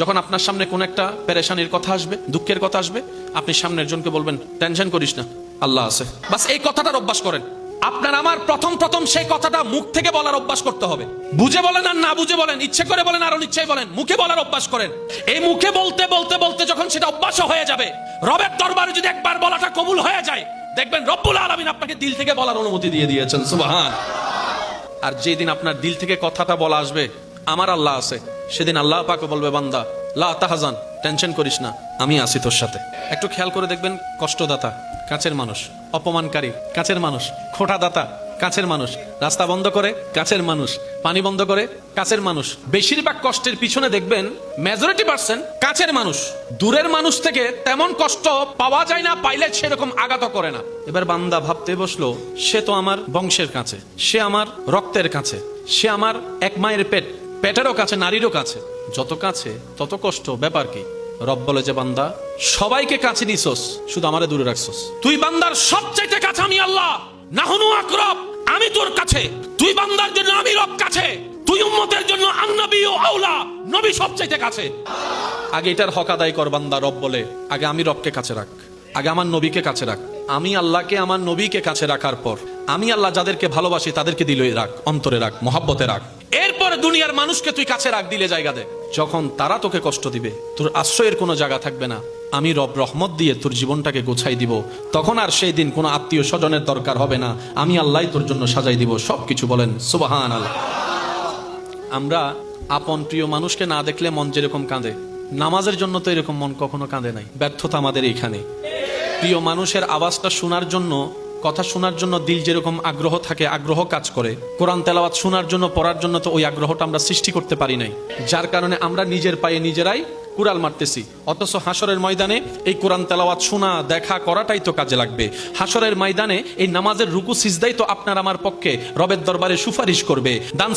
যখন আপনার সামনে কোন একটা পেরেশানির কথা আসবে, দুঃখের কথা আসবে, আপনি সামনের জনকে বলবেন টেনশন করিস না, আল্লাহ আছে। বাস এই কথাটার অভ্যাস করেন। আপনার আমার প্রথম সেই কথাটা মুখ থেকে বলার অভ্যাস করতে হবে। বুঝে বলেন আর না বুঝে বলেন, ইচ্ছে করে বলেন আর অনিচ্ছায় বলেন, মুখে বলার অভ্যাস করেন। এই মুখে বলতে বলতে বলতে যখন সেটা অভ্যাস হয়ে যাবে, রবের দরবারে যদি একবার বলাটা কবুল হয়ে যায়, দেখবেন রব্বুল আলামিন আপনাকে দিল থেকে বলার অনুমতি দিয়ে দিয়েছেন। সুবহান। আর যেদিন আপনার দিল থেকে কথাটা বলা আসবে আমার আল্লাহ আছে, সেদিন আল্লাহ পাক বলবে বান্দা লা তাহজান, টেনশন করিস না, আমি আছি তোর সাথে। একটু খেয়াল করে দেখবেন, কষ্টদাতা কাছের মানুষ, অপমানকারী কাছের মানুষ, খোঁটাদাতা কাছের মানুষ, রাস্তা বন্ধ করে কাছের মানুষ, পানি বন্ধ করে কাছের মানুষ, বেশিরভাগ কষ্টের পিছনে দেখবেন মেজরিটি পার্সেন্ট কাছের মানুষ। দূরের মানুষ থেকে তেমন কষ্ট পাওয়া যায় না, পাইলে সেরকম আঘাত করে না। এবার বান্দা ভাবতে বসলো, সে তো আমার বংশের কাছে, সে আমার রক্তের কাছে, সে আমার এক মায়ের পেটেরও কাছে, নারীরও কাছে, যত কাছে তত কষ্ট, ব্যাপার কি? রব বলে যে বান্দা সবাইকে কাছে নিছস, শুধু আমারে দূরে রাখছস। তুই বান্দার সবচাইতে কাছে আমি আল্লাহ, নাহনু আকরাব, আমি তোর কাছে। তুই বান্দার জন্য আমি রব কাছে, তুই উম্মতের জন্য আন-নবী ও আওলা, নবী সবচাইতে কাছে। আগে এটার হক আদায় কর বান্দা। রব বলে আগে আমি রবকে কাছে রাখ, আগে আমার নবীকে কাছে রাখ। আমি আল্লাহকে, আমার নবীকে কাছে রাখার পর আমি আল্লাহ যাদেরকে ভালোবাসি তাদেরকে দিলে রাখ, অন্তরে রাখ, মহব্বতে রাখ। এরপরে দুনিয়ার মানুষকে তুই কাছে রাখ, দিলে জায়গা দে। যখন তারা তোকে কষ্ট দিবে, তোর আশ্রয়ের কোনো জায়গা থাকবে না, আমি রব রহমত দিয়ে তোর জীবনটাকে গোছাই দিব। তখন আর সেই দিন কোনো আত্মীয় স্বজনের দরকার হবে না, আমি আল্লাহ তোর জন্য সাজাই দিব সবকিছু। বলেন সুবহানাল্লাহ। আমরা আপন প্রিয় মানুষকে না দেখলে মন যেরকম কাঁদে, নামাজের জন্য তো এরকম মন কখনো কাঁদে নাই। ব্যর্থতা আমাদের এইখানে। প্রিয় মানুষের আওয়াজটা শোনার জন্য, কথা শোনার জন্য দিল যেরকম আগ্রহ থাকে, আগ্রহ কাজ করে, কোরআন তেলাওয়াত শোনার জন্য, পড়ার জন্য তো ওই আগ্রহটা আমরা সৃষ্টি করতে পারি নাই। যার কারণে আমরা নিজের পায়ে নিজেরাই কুড়াল মারতেছি। অথচ হাসরের ময়দানে এই কোরআন তেলাওয়াত শোনা, দেখা করাটাই তো কাজে লাগবে। হাসরের ময়দানে এই নামাজের রুকু সিজদাই তো আপনার আমার পক্ষে রবের দরবারে সুপারিশ করবে। দান